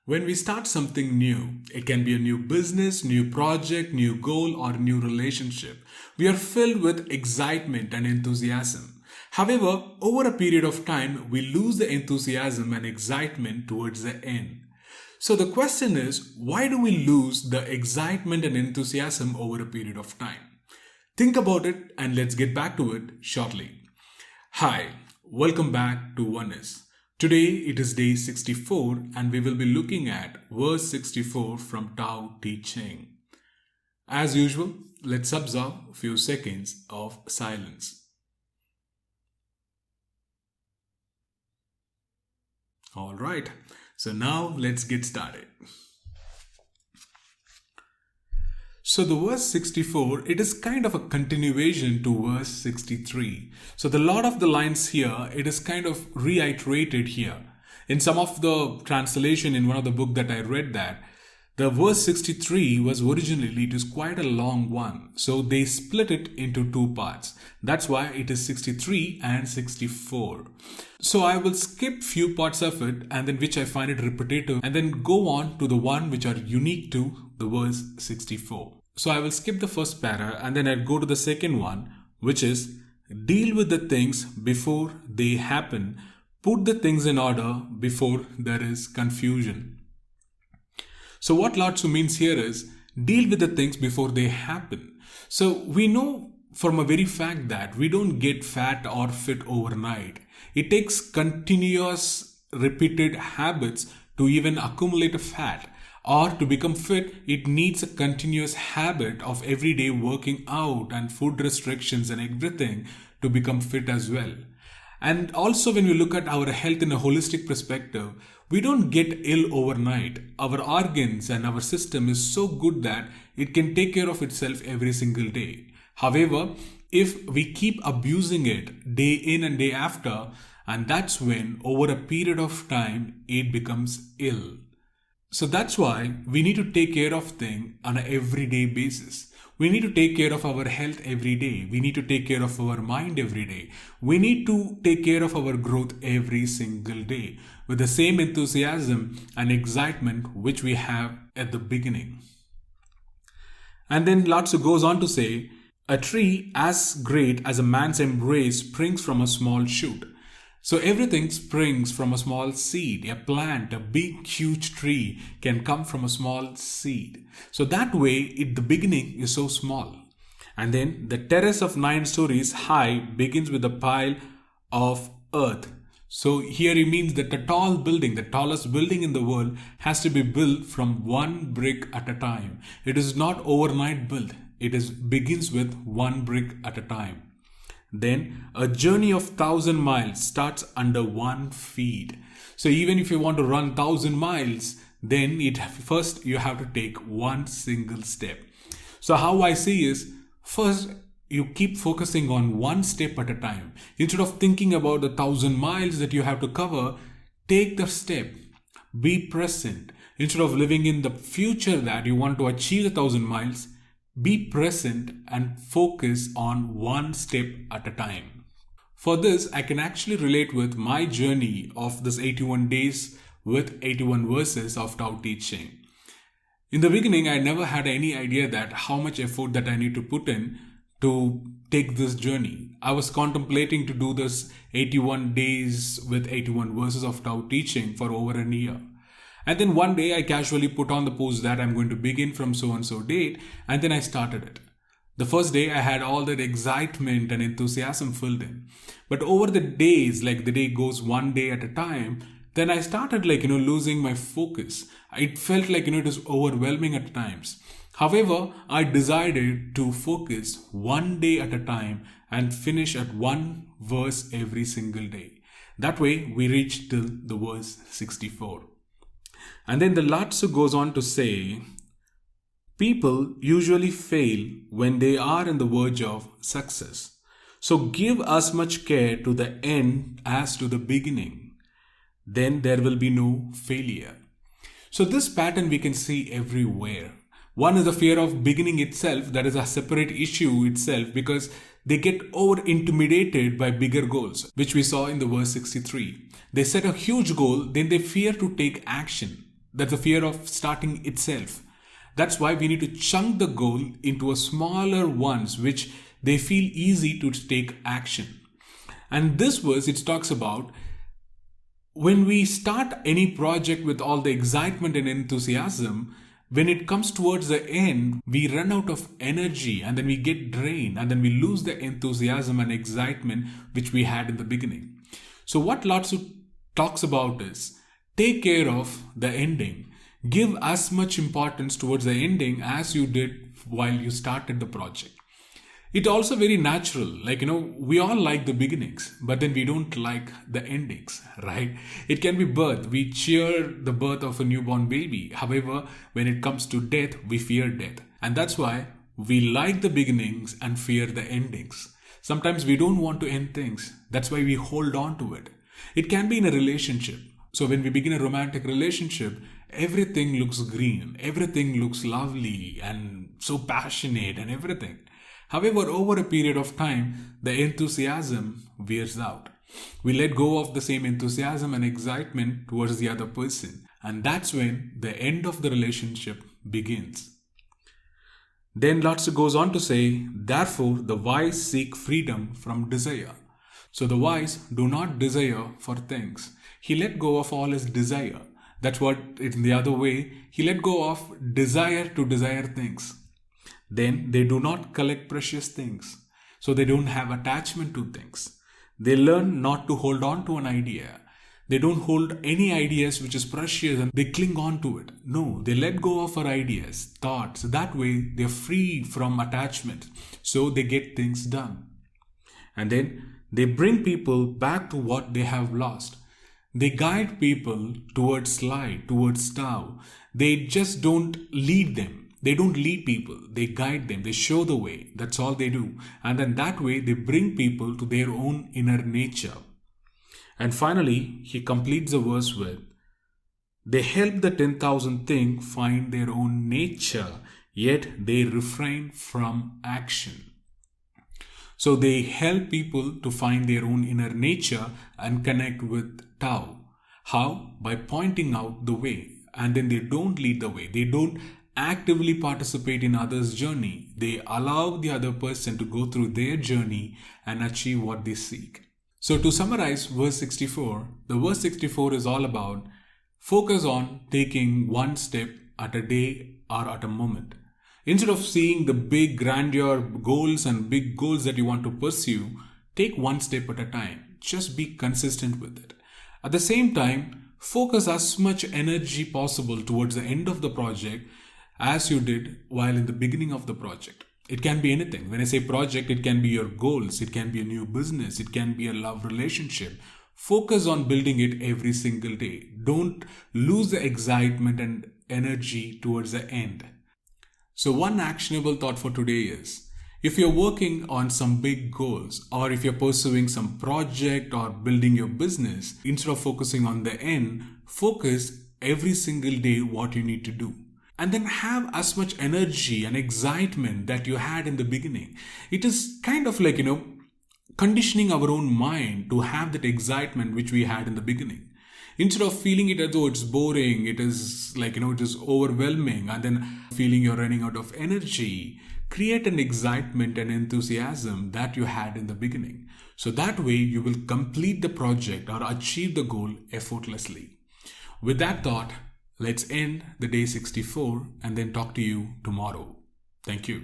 When we start something new, it can be a new business, new project, new goal, or new relationship. We are filled with excitement and enthusiasm. However, over a period of time, we lose the enthusiasm and excitement towards the end. So the question is, why do we lose the excitement and enthusiasm over a period of time? Think about it and let's get back to it shortly. Hi, welcome back to Oneness. Today it is day 64 and we will be looking at verse 64 from Tao Te Ching. As usual, let's observe a few seconds of silence. Alright, so now let's get started. So the verse 64, it is kind of a continuation to verse 63. So the lot of the lines here, it is kind of reiterated here. In some of the translation in one of the book that I read that, the verse 63 was originally, it is quite a long one. So they split it into two parts. That's why it is 63 and 64. So I will skip few parts of it and then which I find it repetitive and then go on to the one which are unique to the verse 64. So I will skip the first para and then I'll go to the second one, which is deal with the things before they happen. Put the things in order before there is confusion. So what Lao Tzu means here is deal with the things before they happen. So we know from a very fact that we don't get fat or fit overnight. It takes continuous repeated habits to even accumulate a fat. Or to become fit, it needs a continuous habit of everyday working out and food restrictions and everything to become fit as well. And also when we look at our health in a holistic perspective, we don't get ill overnight. Our organs and our system is so good that it can take care of itself every single day. However, if we keep abusing it day in and day after, and that's when over a period of time, it becomes ill. So that's why we need to take care of things on an everyday basis. We need to take care of our health every day. We need to take care of our mind every day. We need to take care of our growth every single day with the same enthusiasm and excitement which we have at the beginning. And then Lao Tzu goes on to say, a tree as great as a man's embrace springs from a small shoot. So everything springs from a small seed. A plant, a big huge tree can come from a small seed. So that way the beginning is so small. And then the terrace of 9 stories high begins with a pile of earth. So here he means that the tall building, the tallest building in the world has to be built from one brick at a time. It is not overnight built. It begins with one brick at a time. Then a journey of 1,000 miles starts under 1 feet. So even if you want to run 1,000 miles, then first you have to take one single step. So how I see is, first you keep focusing on one step at a time. Instead of thinking about the 1,000 miles that you have to cover, take the step. Be present. Instead of living in the future that you want to achieve the 1,000 miles, be present and focus on one step at a time. For this, I can actually relate with my journey of this 81 days with 81 verses of Tao Te Ching. In the beginning, I never had any idea that how much effort that I need to put in to take this journey. I was contemplating to do this 81 days with 81 verses of Tao Te Ching for over a year. And then one day I casually put on the post that I'm going to begin from so and so date, and then I started it. The first day I had all that excitement and enthusiasm filled in. But over the days, like the day goes one day at a time, then I started losing my focus. It felt like it was overwhelming at times. However, I decided to focus one day at a time and finish at one verse every single day. That way we reached till the verse 64. And then the Lao Tzu goes on to say, people usually fail when they are on the verge of success. So give as much care to the end as to the beginning. Then there will be no failure. So this pattern we can see everywhere. One is the fear of beginning itself, that is a separate issue itself, because they get over intimidated by bigger goals, which we saw in the verse 63. They set a huge goal, then they fear to take action. That's the fear of starting itself. That's why we need to chunk the goal into a smaller ones which they feel easy to take action. And this verse, it talks about when we start any project with all the excitement and enthusiasm, when it comes towards the end, we run out of energy and then we get drained and then we lose the enthusiasm and excitement which we had in the beginning. So what Lao Tzu talks about is take care of the ending. Give as much importance towards the ending as you did while you started the project. It's also very natural, we all like the beginnings, but then we don't like the endings, right? It can be birth. We cheer the birth of a newborn baby. However, when it comes to death, we fear death. And that's why we like the beginnings and fear the endings. Sometimes we don't want to end things. That's why we hold on to it. It can be in a relationship. So when we begin a romantic relationship, everything looks green, everything looks lovely and so passionate and everything. However, over a period of time, the enthusiasm wears out. We let go of the same enthusiasm and excitement towards the other person. And that's when the end of the relationship begins. Then Lao Tzu goes on to say, therefore, the wise seek freedom from desire. So the wise do not desire for things. He let go of all his desire. That's what, in the other way, he let go of desire to desire things. Then they do not collect precious things. So they don't have attachment to things. They learn not to hold on to an idea. They don't hold any ideas which is precious and they cling on to it. No, they let go of our ideas, thoughts. That way they're free from attachment. So they get things done. And then they bring people back to what they have lost. They guide people towards light, towards Tao. They just don't lead them. They don't lead people. They guide them. They show the way. That's all they do. And then that way they bring people to their own inner nature. And finally, he completes the verse with, they help the 10,000 thing find their own nature, yet they refrain from action. So they help people to find their own inner nature and connect with Tao. How? By pointing out the way. And then they don't lead the way. They don't actively participate in others' journey. They allow the other person to go through their journey and achieve what they seek. So to summarize verse 64, the verse 64 is all about focus on taking one step at a day or at a moment. Instead of seeing the big grandeur goals and big goals that you want to pursue, take one step at a time. Just be consistent with it. At the same time, focus as much energy possible towards the end of the project as you did while in the beginning of the project. It can be anything. When I say project, it can be your goals, it can be a new business, it can be a love relationship. Focus on building it every single day. Don't lose the excitement and energy towards the end. So one actionable thought for today is, if you're working on some big goals or if you're pursuing some project or building your business, instead of focusing on the end, focus every single day what you need to do. And then have as much energy and excitement that you had in the beginning. It is kind of like, conditioning our own mind to have that excitement which we had in the beginning. Instead of feeling it as though it's boring, it is like, it is overwhelming and then feeling you're running out of energy, create an excitement and enthusiasm that you had in the beginning. So that way you will complete the project or achieve the goal effortlessly. With that thought, let's end the day 64 and then talk to you tomorrow. Thank you.